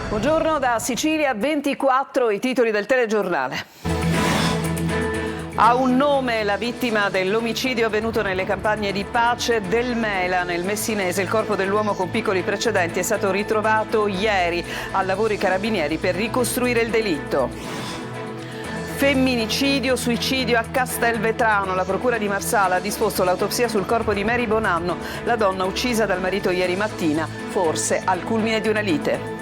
Buongiorno da Sicilia 24, i titoli del telegiornale. Ha un nome la vittima dell'omicidio avvenuto nelle campagne di pace del Mela, nel Messinese. Il corpo dell'uomo con piccoli precedenti è stato ritrovato ieri. Al lavoro i carabinieri per ricostruire il delitto. Femminicidio, suicidio a Castelvetrano. La procura di Marsala ha disposto l'autopsia sul corpo di Mary Bonanno, la donna uccisa dal marito ieri mattina, forse al culmine di una lite.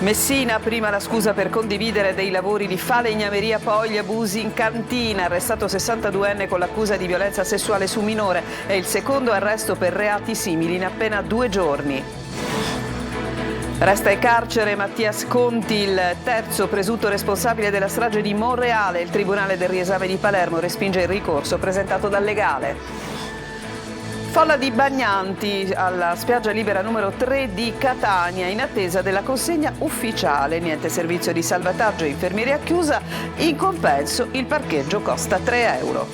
Messina, prima la scusa per condividere dei lavori di falegnameria, poi gli abusi in cantina. Arrestato 62enne con l'accusa di violenza sessuale su minore. È il secondo arresto per reati simili in appena 2 giorni. Resta in carcere Mattias Conti, il terzo presunto responsabile della strage di Monreale. Il Tribunale del riesame di Palermo respinge il ricorso presentato dal legale. Folla di bagnanti alla spiaggia libera numero 3 di Catania in attesa della consegna ufficiale. Niente servizio di salvataggio e infermeria chiusa. In compenso il parcheggio costa 3 euro.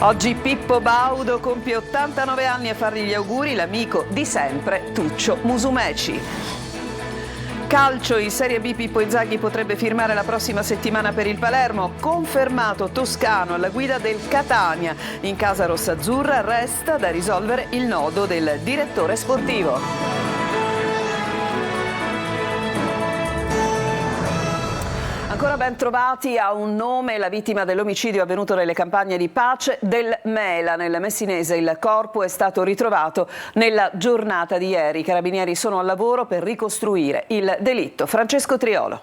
Oggi Pippo Baudo compie 89 anni, a fargli gli auguri l'amico di sempre Tuccio Musumeci. Calcio, in Serie B Pippo Inzaghi potrebbe firmare la prossima settimana per il Palermo. Confermato Toscano alla guida del Catania. In casa rossazzurra resta da risolvere il nodo del direttore sportivo. Ancora ben trovati. Ha un nome la vittima dell'omicidio avvenuto nelle campagne di pace del Mela, nel Messinese. Il corpo è stato ritrovato nella giornata di ieri. I carabinieri sono al lavoro per ricostruire il delitto. Francesco Triolo.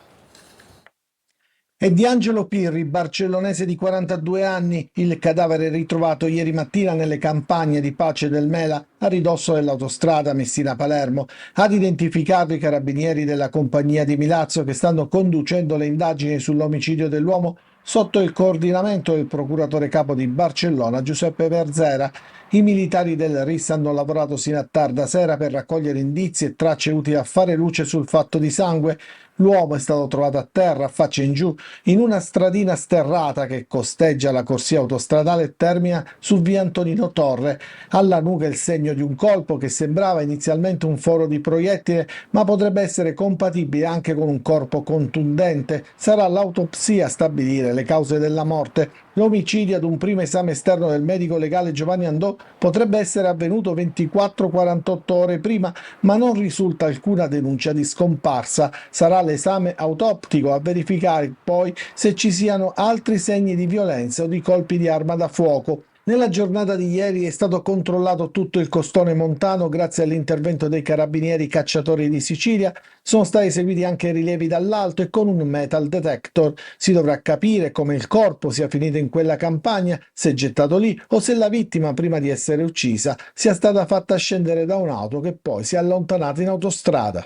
È di Angelo Pirri, barcellonese di 42 anni, il cadavere ritrovato ieri mattina nelle campagne di pace del Mela, a ridosso dell'autostrada Messina-Palermo. Ad identificarlo i carabinieri della compagnia di Milazzo, che stanno conducendo le indagini sull'omicidio dell'uomo sotto il coordinamento del procuratore capo di Barcellona Giuseppe Verzera. I militari del RIS hanno lavorato sino a tarda sera per raccogliere indizi e tracce utili a fare luce sul fatto di sangue. L'uomo è stato trovato a terra, a faccia in giù, in una stradina sterrata che costeggia la corsia autostradale e termina su via Antonino Torre. Alla nuca il segno di un colpo che sembrava inizialmente un foro di proiettile, ma potrebbe essere compatibile anche con un corpo contundente. Sarà l'autopsia a stabilire le cause della morte. L'omicidio, ad un primo esame esterno del medico legale Giovanni Andò, potrebbe essere avvenuto 24-48 ore prima, ma non risulta alcuna denuncia di scomparsa. Sarà l'esame autoptico a verificare poi se ci siano altri segni di violenza o di colpi di arma da fuoco. Nella giornata di ieri è stato controllato tutto il costone montano grazie all'intervento dei carabinieri cacciatori di Sicilia. Sono stati eseguiti anche rilievi dall'alto e con un metal detector. Si dovrà capire come il corpo sia finito in quella campagna, se è gettato lì o se la vittima, prima di essere uccisa, sia stata fatta scendere da un'auto che poi si è allontanata in autostrada.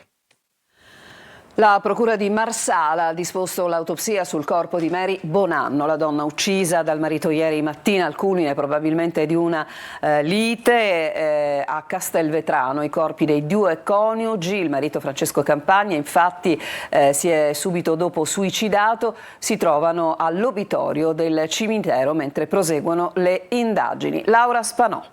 La procura di Marsala ha disposto l'autopsia sul corpo di Mary Bonanno, la donna uccisa dal marito ieri mattina al culmine probabilmente di una lite a Castelvetrano. I corpi dei 2 coniugi, il marito Francesco Campagna infatti si è subito dopo suicidato, si trovano all'obitorio del cimitero mentre proseguono le indagini. Laura Spanò.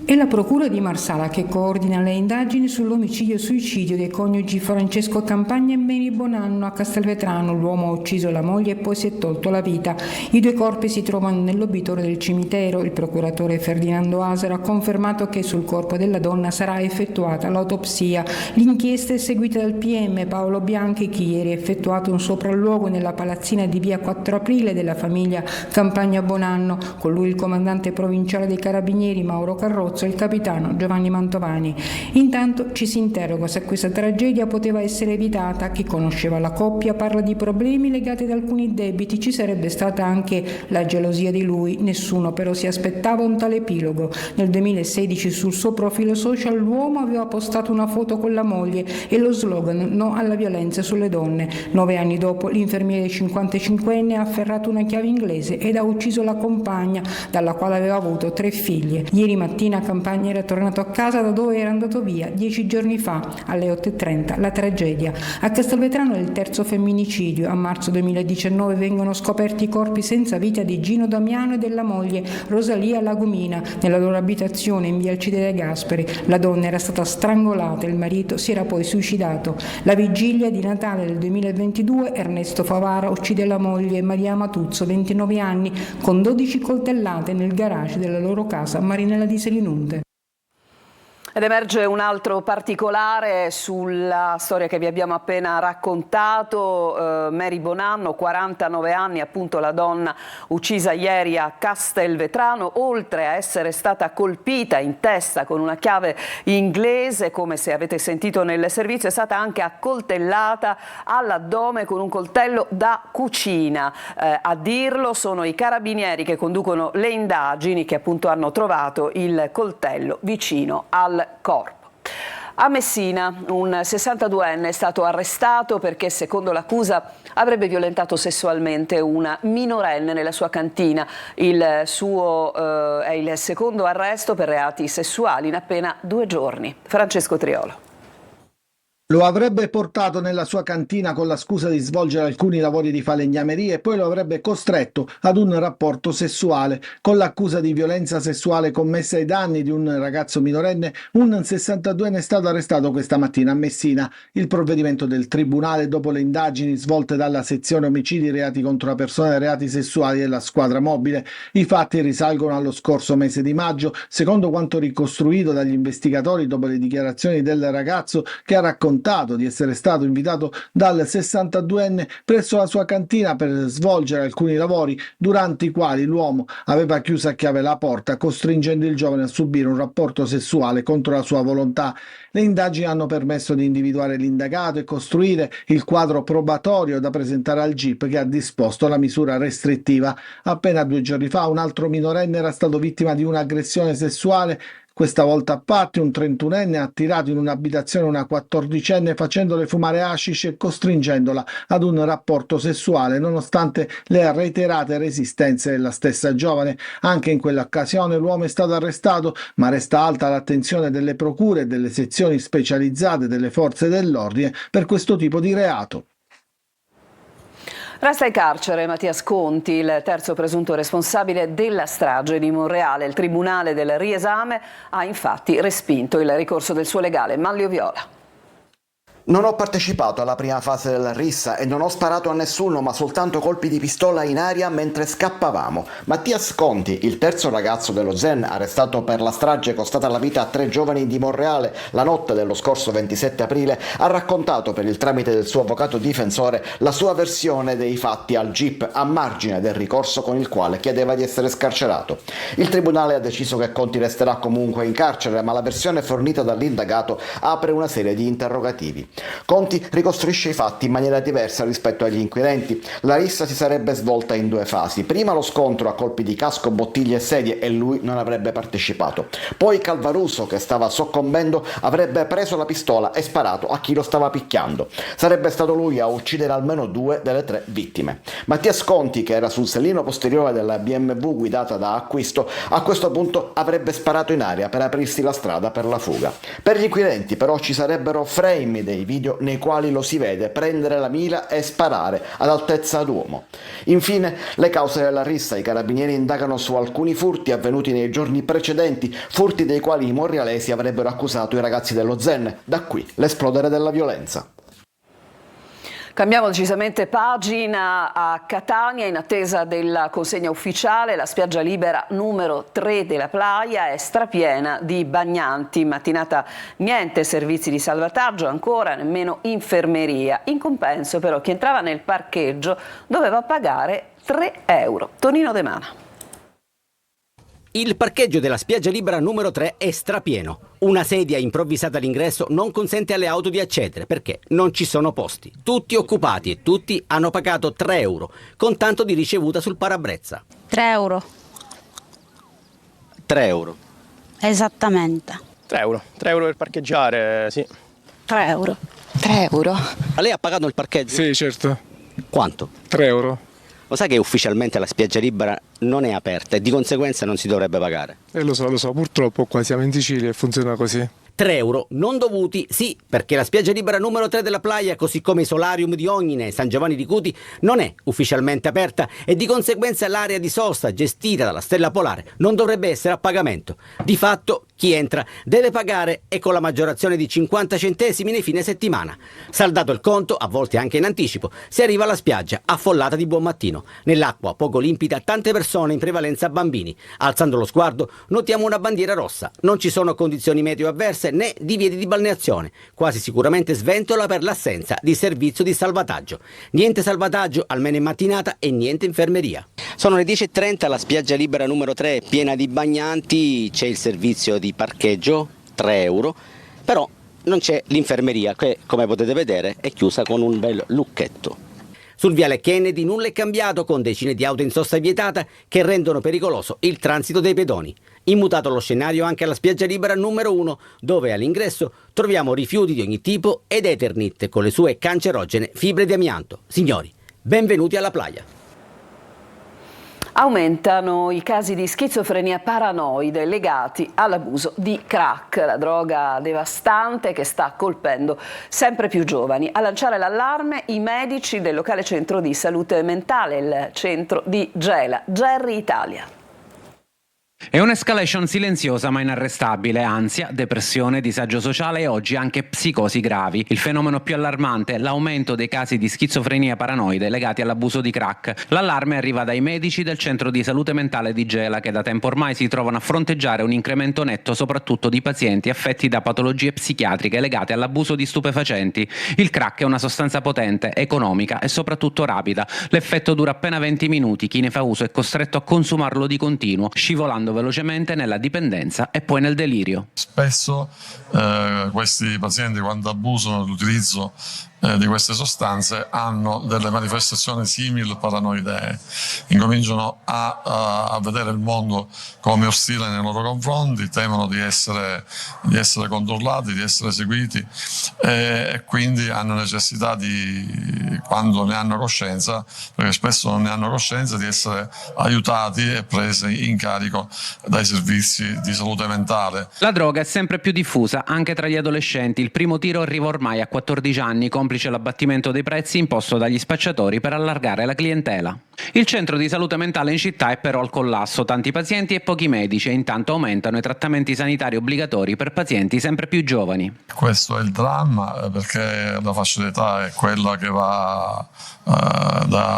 È la procura di Marsala che coordina le indagini sull'omicidio e suicidio dei coniugi Francesco Campagna e Mary Bonanno a Castelvetrano. L'uomo ha ucciso la moglie e poi si è tolto la vita. I 2 corpi si trovano nell'obitorio del cimitero. Il procuratore Ferdinando Asero ha confermato che sul corpo della donna sarà effettuata l'autopsia. L'inchiesta è seguita dal PM Paolo Bianchi, che ieri ha effettuato un sopralluogo nella palazzina di via 4 Aprile della famiglia Campagna Bonanno. Con lui il comandante provinciale dei Carabinieri Mauro Carrozzo e il capitano Giovanni Mantovani. Intanto ci si interroga se questa tragedia poteva essere evitata. Chi conosceva la coppia parla di problemi legati ad alcuni debiti. Ci sarebbe stata anche la gelosia di lui. Nessuno però si aspettava un tale epilogo. Nel 2016 sul suo profilo social l'uomo aveva postato una foto con la moglie e lo slogan "No alla violenza sulle donne". 9 anni dopo l'infermiere 55enne ha afferrato una chiave inglese ed ha ucciso la compagna, dalla quale aveva avuto 3 figlie. Ieri mattina mattina Campagna era tornato a casa da dove era andato via 10 giorni fa, alle 8:30, la tragedia. A Castelvetrano è il terzo femminicidio. A marzo 2019 vengono scoperti i corpi senza vita di Gino Damiano e della moglie Rosalia Lagomina nella loro abitazione in via Alcide De Gasperi. La donna era stata strangolata e il marito si era poi suicidato. La vigilia di Natale del 2022 Ernesto Favara uccide la moglie Maria Matuzzo, 29 anni, con 12 coltellate nel garage della loro casa a Marinella di Selinunte. Ed emerge un altro particolare sulla storia che vi abbiamo appena raccontato. Mary Bonanno, 49 anni, appunto la donna uccisa ieri a Castelvetrano, oltre a essere stata colpita in testa con una chiave inglese, come se avete sentito nel servizio, è stata anche accoltellata all'addome con un coltello da cucina. A dirlo sono i carabinieri che conducono le indagini, che appunto hanno trovato il coltello vicino al corpo. A Messina un 62enne è stato arrestato perché, secondo l'accusa, avrebbe violentato sessualmente una minorenne nella sua cantina. È il secondo arresto per reati sessuali in appena 2 giorni. Francesco Triolo. Lo avrebbe portato nella sua cantina con la scusa di svolgere alcuni lavori di falegnameria e poi lo avrebbe costretto ad un rapporto sessuale. Con l'accusa di violenza sessuale commessa ai danni di un ragazzo minorenne, un 62enne è stato arrestato questa mattina a Messina. Il provvedimento del tribunale, dopo le indagini svolte dalla sezione omicidi, reati contro la persona e reati sessuali della squadra mobile. I fatti risalgono allo scorso mese di maggio, secondo quanto ricostruito dagli investigatori dopo le dichiarazioni del ragazzo, che ha raccontato di essere stato invitato dal 62enne presso la sua cantina per svolgere alcuni lavori, durante i quali l'uomo aveva chiuso a chiave la porta, costringendo il giovane a subire un rapporto sessuale contro la sua volontà. Le indagini hanno permesso di individuare l'indagato e costruire il quadro probatorio da presentare al GIP, che ha disposto la misura restrittiva. Appena 2 giorni fa un altro minorenne era stato vittima di un'aggressione sessuale. Questa volta a Patti un 31enne ha attirato in un'abitazione una 14enne facendole fumare hashish e costringendola ad un rapporto sessuale, nonostante le reiterate resistenze della stessa giovane. Anche in quell'occasione l'uomo è stato arrestato, ma resta alta l'attenzione delle procure e delle sezioni specializzate delle forze dell'ordine per questo tipo di reato. Resta in carcere Mattias Conti, il terzo presunto responsabile della strage di Monreale. Il Tribunale del riesame ha infatti respinto il ricorso del suo legale Manlio Viola. Non ho partecipato alla prima fase della rissa e non ho sparato a nessuno, ma soltanto colpi di pistola in aria mentre scappavamo. Mattias Conti, il terzo ragazzo dello Zen arrestato per la strage costata la vita a 3 giovani di Monreale la notte dello scorso 27 aprile, ha raccontato per il tramite del suo avvocato difensore la sua versione dei fatti al GIP a margine del ricorso con il quale chiedeva di essere scarcerato. Il tribunale ha deciso che Conti resterà comunque in carcere, ma la versione fornita dall'indagato apre una serie di interrogativi. Conti ricostruisce i fatti in maniera diversa rispetto agli inquirenti. La rissa si sarebbe svolta in 2 fasi. Prima lo scontro a colpi di casco, bottiglie e sedie, e lui non avrebbe partecipato. Poi Calvaruso, che stava soccombendo, avrebbe preso la pistola e sparato a chi lo stava picchiando. Sarebbe stato lui a uccidere almeno 2 delle 3 vittime. Mattias Conti, che era sul sellino posteriore della BMW guidata da Acquisto, a questo punto avrebbe sparato in aria per aprirsi la strada per la fuga. Per gli inquirenti però ci sarebbero frame dei video nei quali lo si vede prendere la mira e sparare ad altezza d'uomo. Infine, le cause della rissa. I carabinieri indagano su alcuni furti avvenuti nei giorni precedenti, furti dei quali i monrealesi avrebbero accusato i ragazzi dello Zen. Da qui l'esplodere della violenza. Cambiamo decisamente pagina. A Catania, in attesa della consegna ufficiale, la spiaggia libera numero 3 della Playa è strapiena di bagnanti. In mattinata niente servizi di salvataggio, ancora nemmeno infermeria. In compenso però chi entrava nel parcheggio doveva pagare 3 euro. Tonino De Mana. Il parcheggio della spiaggia libera numero 3 è strapieno. Una sedia improvvisata all'ingresso non consente alle auto di accedere perché non ci sono posti. Tutti occupati e tutti hanno pagato 3 euro, con tanto di ricevuta sul parabrezza. 3 euro. 3 euro. Esattamente. 3 euro. 3 euro per parcheggiare, sì. 3 euro. 3 euro? Ma lei ha pagato il parcheggio? Sì, certo. Quanto? 3 euro. Lo sai che ufficialmente la spiaggia libera non è aperta e di conseguenza non si dovrebbe pagare? Lo so, purtroppo qua siamo in Sicilia e funziona così. 3 euro non dovuti, sì, perché la spiaggia libera numero 3 della Playa, così come i solarium di Ognine e San Giovanni di Cuti, non è ufficialmente aperta e di conseguenza l'area di sosta gestita dalla Stella Polare non dovrebbe essere a pagamento. Di fatto chi entra deve pagare e con la maggiorazione di 50 centesimi nei fine settimana. Saldato il conto, a volte anche in anticipo, si arriva alla spiaggia affollata di buon mattino. Nell'acqua poco limpida tante persone, in prevalenza bambini. Alzando lo sguardo notiamo una bandiera rossa. Non ci sono condizioni meteo avverse né divieti di balneazione, quasi sicuramente sventola per l'assenza di servizio di salvataggio. Niente salvataggio, almeno in mattinata, e niente infermeria. Sono le 10:30, la spiaggia libera numero 3 è piena di bagnanti, c'è il servizio di parcheggio, 3 euro, però non c'è l'infermeria che, come potete vedere, è chiusa con un bel lucchetto. Sul viale Kennedy nulla è cambiato, con decine di auto in sosta vietata che rendono pericoloso il transito dei pedoni. Immutato lo scenario anche alla spiaggia libera numero 1, dove all'ingresso troviamo rifiuti di ogni tipo ed Eternit con le sue cancerogene fibre di amianto. Signori, benvenuti alla Playa. Aumentano i casi di schizofrenia paranoide legati all'abuso di crack, la droga devastante che sta colpendo sempre più giovani. A lanciare l'allarme i medici del locale centro di salute mentale, il centro di Gela, Gerry Italia. È un'escalation silenziosa ma inarrestabile, ansia, depressione, disagio sociale e oggi anche psicosi gravi. Il fenomeno più allarmante è l'aumento dei casi di schizofrenia paranoide legati all'abuso di crack. L'allarme arriva dai medici del centro di salute mentale di Gela, che da tempo ormai si trovano a fronteggiare un incremento netto soprattutto di pazienti affetti da patologie psichiatriche legate all'abuso di stupefacenti. Il crack è una sostanza potente, economica e soprattutto rapida. L'effetto dura appena 20 minuti, chi ne fa uso è costretto a consumarlo di continuo, scivolando velocemente nella dipendenza e poi nel delirio. Spesso questi pazienti, quando abusano dell'utilizzo di queste sostanze, hanno delle manifestazioni simili paranoidee, incominciano a vedere il mondo come ostile nei loro confronti, temono di essere controllati, di essere seguiti e quindi hanno necessità di, quando ne hanno coscienza, perché spesso non ne hanno coscienza, di essere aiutati e presi in carico dai servizi di salute mentale. La droga è sempre più diffusa anche tra gli adolescenti. Il primo tiro arriva ormai a 14 anni, complice l'abbattimento dei prezzi imposto dagli spacciatori per allargare la clientela. Il centro di salute mentale in città è però al collasso, tanti pazienti e pochi medici, e intanto aumentano i trattamenti sanitari obbligatori per pazienti sempre più giovani. Questo è il dramma, perché la fascia d'età è quella che va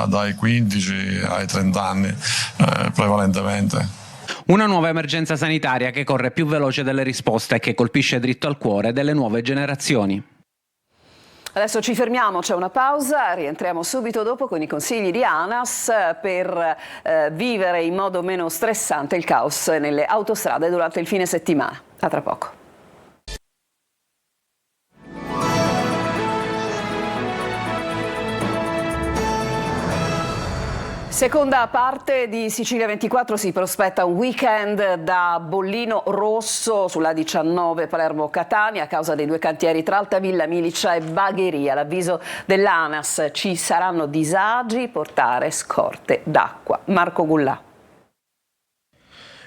dai 15 ai 30 anni prevalentemente. Una nuova emergenza sanitaria che corre più veloce delle risposte e che colpisce dritto al cuore delle nuove generazioni. Adesso ci fermiamo, c'è una pausa, rientriamo subito dopo con i consigli di ANAS per vivere in modo meno stressante il caos nelle autostrade durante il fine settimana. A tra poco. Seconda parte di Sicilia 24, si prospetta un weekend da bollino rosso sulla 19 Palermo-Catania a causa dei due cantieri tra Altavilla, Milicia e Bagheria. L'avviso dell'ANAS: ci saranno disagi, portare scorte d'acqua. Marco Gullà.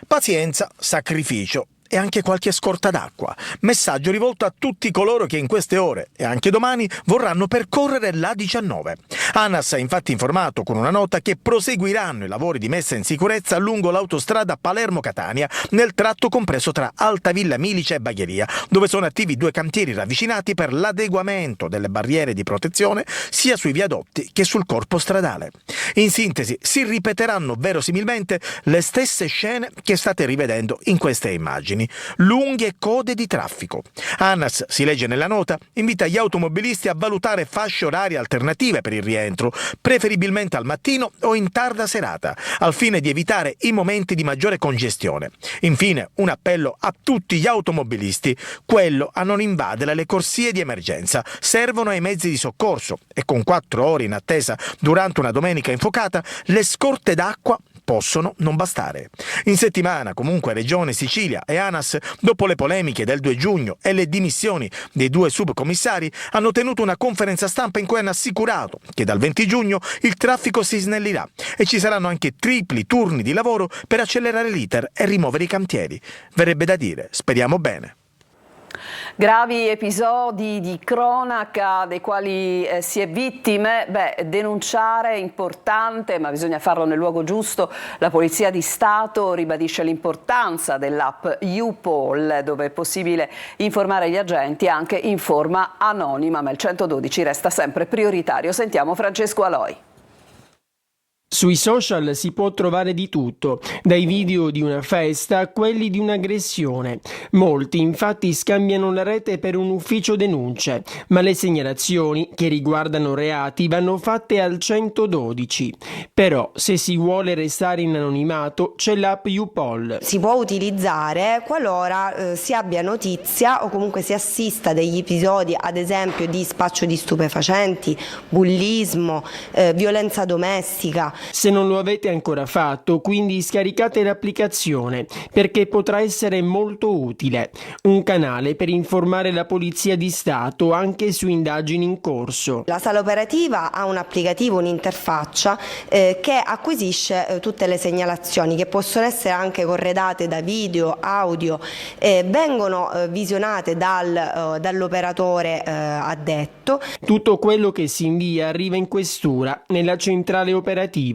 Pazienza, sacrificio e anche qualche scorta d'acqua. Messaggio rivolto a tutti coloro che in queste ore e anche domani vorranno percorrere l'A19. ANAS ha infatti informato con una nota che proseguiranno i lavori di messa in sicurezza lungo l'autostrada Palermo-Catania nel tratto compreso tra Altavilla, Milicia e Bagheria, dove sono attivi due cantieri ravvicinati per l'adeguamento delle barriere di protezione sia sui viadotti che sul corpo stradale. In sintesi, si ripeteranno verosimilmente le stesse scene che state rivedendo in queste immagini. Lunghe code di traffico. ANAS, si legge nella nota, invita gli automobilisti a valutare fasce orarie alternative per il rientro, preferibilmente al mattino o in tarda serata, al fine di evitare i momenti di maggiore congestione. Infine, un appello a tutti gli automobilisti, quello a non invadere le corsie di emergenza. Servono ai mezzi di soccorso e con 4 ore in attesa durante una domenica infocata, le scorte d'acqua possono non bastare. In settimana comunque Regione Sicilia e ANAS, dopo le polemiche del 2 giugno e le dimissioni dei 2 subcommissari, hanno tenuto una conferenza stampa in cui hanno assicurato che dal 20 giugno il traffico si snellirà e ci saranno anche tripli turni di lavoro per accelerare l'iter e rimuovere i cantieri. Verrebbe da dire, speriamo bene. Gravi episodi di cronaca dei quali si è vittime, denunciare è importante, ma bisogna farlo nel luogo giusto. La Polizia di Stato ribadisce l'importanza dell'app YouPol, dove è possibile informare gli agenti anche in forma anonima, ma il 112 resta sempre prioritario. Sentiamo Francesco Aloi. Sui social si può trovare di tutto, dai video di una festa a quelli di un'aggressione. Molti infatti scambiano la rete per un ufficio denunce, ma le segnalazioni che riguardano reati vanno fatte al 112. Però se si vuole restare in anonimato c'è l'app YouPol. Si può utilizzare qualora si abbia notizia o comunque si assista a degli episodi, ad esempio di spaccio di stupefacenti, bullismo, violenza domestica. Se non lo avete ancora fatto, quindi scaricate l'applicazione perché potrà essere molto utile. Un canale per informare la Polizia di Stato anche su indagini in corso. La sala operativa ha un applicativo, un'interfaccia che acquisisce tutte le segnalazioni che possono essere anche corredate da video, audio, vengono visionate dall'operatore addetto. Tutto quello che si invia arriva in questura nella centrale operativa.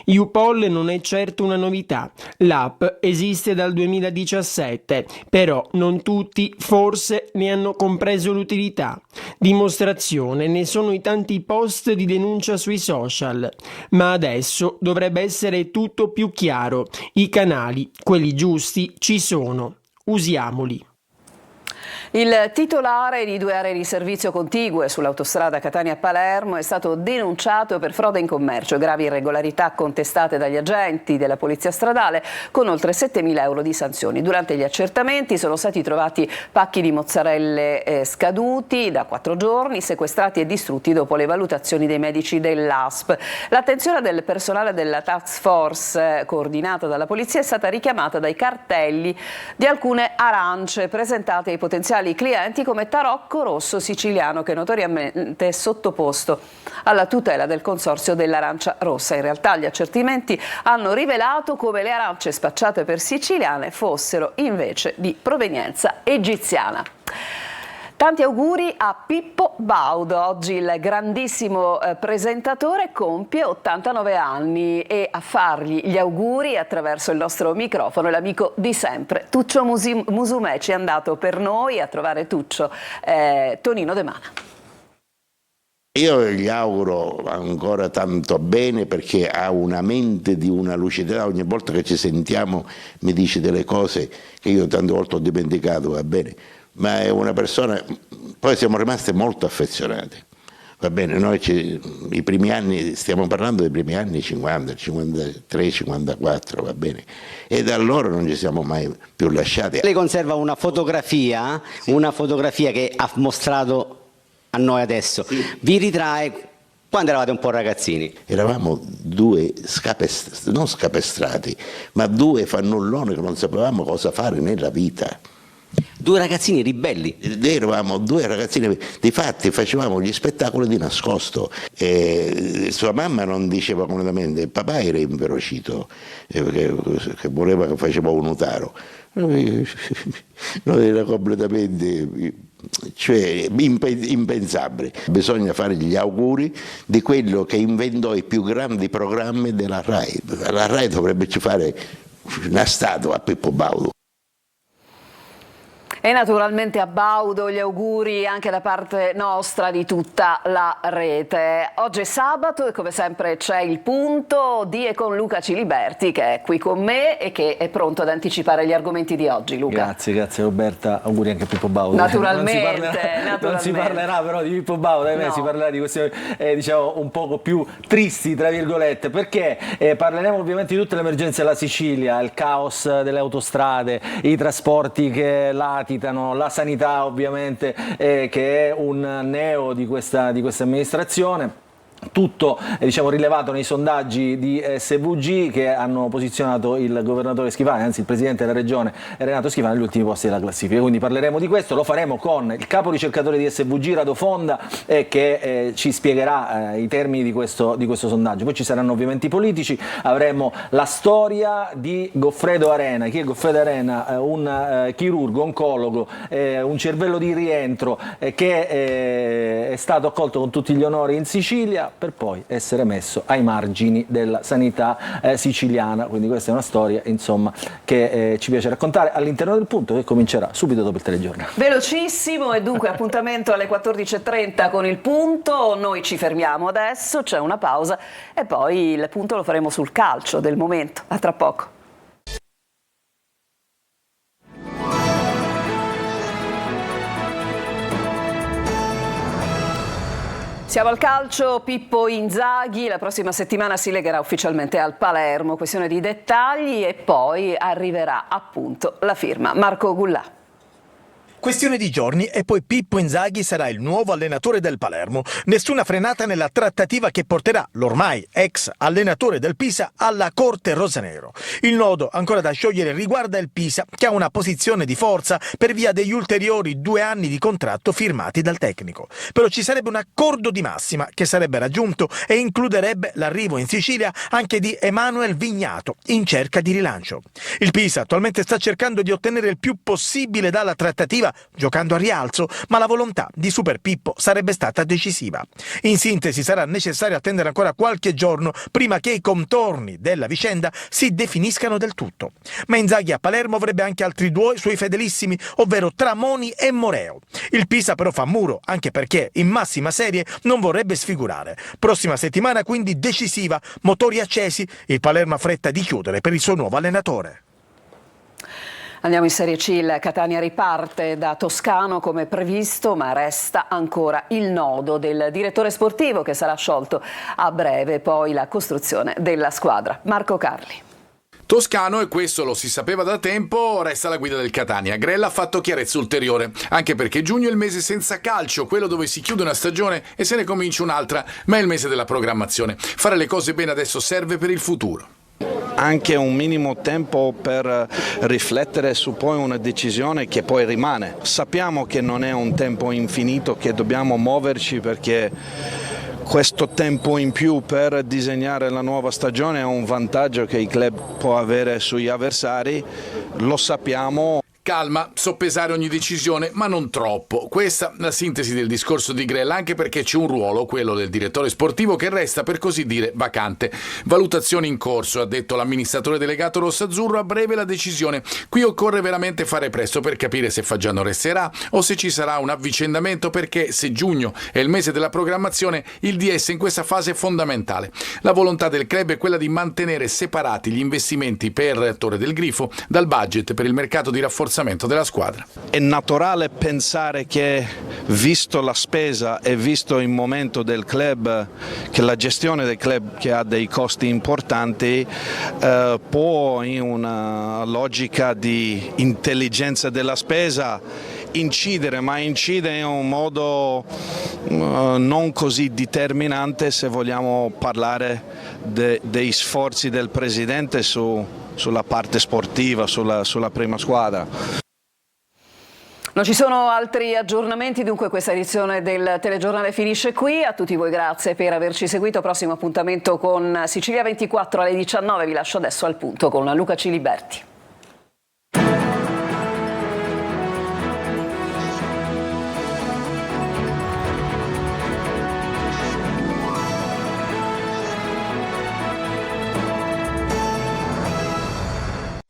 YouPol non è certo una novità, l'app esiste dal 2017, però non tutti forse ne hanno compreso l'utilità. Dimostrazione ne sono i tanti post di denuncia sui social, ma adesso dovrebbe essere tutto più chiaro, i canali, quelli giusti, ci sono, usiamoli. Il titolare di 2 aree di servizio contigue sull'autostrada Catania-Palermo è stato denunciato per frode in commercio, gravi irregolarità contestate dagli agenti della Polizia Stradale con oltre 7.000 euro di sanzioni. Durante gli accertamenti sono stati trovati pacchi di mozzarelle scaduti da 4 giorni, sequestrati e distrutti dopo le valutazioni dei medici dell'ASP. L'attenzione del personale della task force coordinata dalla Polizia è stata richiamata dai cartelli di alcune arance presentate ai potenziali clienti come tarocco rosso siciliano, che notoriamente è sottoposto alla tutela del consorzio dell'arancia rossa. In realtà gli accertamenti hanno rivelato come le arance spacciate per siciliane fossero invece di provenienza egiziana. Tanti auguri a Pippo Baudo. Oggi il grandissimo presentatore compie 89 anni e a fargli gli auguri attraverso il nostro microfono l'amico di sempre, Tuccio Musumè. Ci è andato per noi a trovare Tuccio, Tonino De Mana. Io gli auguro ancora tanto bene, perché ha una mente di una lucidità. Ogni volta che ci sentiamo mi dice delle cose che io tante volte ho dimenticato, va bene, ma è una persona, poi siamo rimasti molto affezionati, va bene, noi i primi anni, stiamo parlando dei primi anni 50, 53, 54, va bene, e da allora non ci siamo mai più lasciati. Lei conserva una fotografia che ha mostrato a noi adesso, sì. Vi ritrae quando eravate un po' ragazzini. Eravamo 2 non scapestrati, ma 2 fannulloni che non sapevamo cosa fare nella vita. 2 ragazzini ribelli. Eravamo 2 ragazzini, difatti facevamo gli spettacoli di nascosto. Sua mamma non diceva completamente, il papà era inferocito, che voleva che faceva un utaro. Noi era completamente, cioè, impensabile. Bisogna fare gli auguri di quello che inventò i più grandi programmi della RAI. La RAI dovrebbe fare una statua a Pippo Baudo. E naturalmente a Baudo gli auguri anche da parte nostra, di tutta la rete. Oggi è sabato e come sempre c'è il punto di e con Luca Ciliberti, che è qui con me e che è pronto ad anticipare gli argomenti di oggi. Luca. Grazie Roberta, auguri anche a Pippo Baudo. Naturalmente. Non si parlerà però di Pippo Baudo, no. Si parlerà di questioni diciamo un poco più tristi, tra virgolette, perché parleremo ovviamente di tutte le emergenze della Sicilia, il caos delle autostrade, i trasporti che latitano, la sanità ovviamente che è un neo di questa amministrazione. tutto rilevato nei sondaggi di SVG che hanno posizionato il governatore Schifani, anzi il presidente della regione Renato Schifani, agli ultimi posti della classifica. Quindi parleremo di questo, lo faremo con il capo ricercatore di SVG Rado Fonda che ci spiegherà i termini di questo sondaggio. Poi ci saranno ovviamente i politici, avremo la storia di Goffredo Arena. Chi è Goffredo Arena? Un chirurgo, oncologo, un cervello di rientro che è stato accolto con tutti gli onori in Sicilia per poi essere messo ai margini della sanità siciliana. Quindi questa è una storia che ci piace raccontare all'interno del Punto, che comincerà subito dopo il telegiornale. Velocissimo, e dunque appuntamento alle 14.30 con il Punto. Noi ci fermiamo adesso, c'è una pausa e poi il Punto lo faremo sul calcio del momento. A tra poco. Siamo al calcio. Pippo Inzaghi la prossima settimana si legherà ufficialmente al Palermo, questione di dettagli, e poi arriverà appunto la firma. Marco Gullà. Questione di giorni e poi Pippo Inzaghi sarà il nuovo allenatore del Palermo. Nessuna frenata nella trattativa che porterà l'ormai ex allenatore del Pisa alla Corte Rosanero. Il nodo ancora da sciogliere riguarda il Pisa, che ha una posizione di forza per via degli ulteriori 2 anni di contratto firmati dal tecnico. Però ci sarebbe un accordo di massima che sarebbe raggiunto e includerebbe l'arrivo in Sicilia anche di Emanuel Vignato, in cerca di rilancio. Il Pisa attualmente sta cercando di ottenere il più possibile dalla trattativa, giocando a rialzo, ma la volontà di Super Pippo sarebbe stata decisiva. In sintesi sarà necessario attendere ancora qualche giorno prima che i contorni della vicenda si definiscano del tutto. Ma Inzaghi a Palermo avrebbe anche altri 2 suoi fedelissimi, ovvero Tramoni e Moreo. Il Pisa però fa muro, anche perché in massima serie non vorrebbe sfigurare. Prossima settimana quindi decisiva, motori accesi, il Palermo ha fretta di chiudere per il suo nuovo allenatore. Andiamo in Serie C, il Catania riparte da Toscano come previsto, ma resta ancora il nodo del direttore sportivo che sarà sciolto a breve, poi la costruzione della squadra. Marco Carli. Toscano, e questo lo si sapeva da tempo, resta alla guida del Catania. Grella ha fatto chiarezza ulteriore, anche perché giugno è il mese senza calcio, quello dove si chiude una stagione e se ne comincia un'altra, ma è il mese della programmazione. Fare le cose bene adesso serve per il futuro. Anche un minimo tempo per riflettere su poi una decisione che poi rimane. Sappiamo che non è un tempo infinito, che dobbiamo muoverci, perché questo tempo in più per disegnare la nuova stagione è un vantaggio che il club può avere sugli avversari, lo sappiamo. Calma, soppesare ogni decisione, ma non troppo. Questa è la sintesi del discorso di Grella, anche perché c'è un ruolo, quello del direttore sportivo, che resta per così dire vacante. Valutazioni in corso, ha detto l'amministratore delegato rossazzurro, a breve la decisione. Qui occorre veramente fare presto per capire se Fagiano resterà o se ci sarà un avvicendamento, perché se giugno è il mese della programmazione, il DS in questa fase è fondamentale. La volontà del club è quella di mantenere separati gli investimenti per Torre del Grifo dal budget per il mercato di rafforzamento della squadra. È naturale pensare che, visto la spesa e visto il momento del club, che la gestione del club, che ha dei costi importanti, può, in una logica di intelligenza della spesa, incidere, ma incide in un modo non così determinante se vogliamo parlare dei sforzi del presidente sulla parte sportiva, sulla prima squadra. Non ci sono altri aggiornamenti, dunque questa edizione del telegiornale finisce qui. A tutti voi grazie per averci seguito. Prossimo appuntamento con Sicilia 24 alle 19. Vi lascio adesso al Punto con Luca Ciliberti.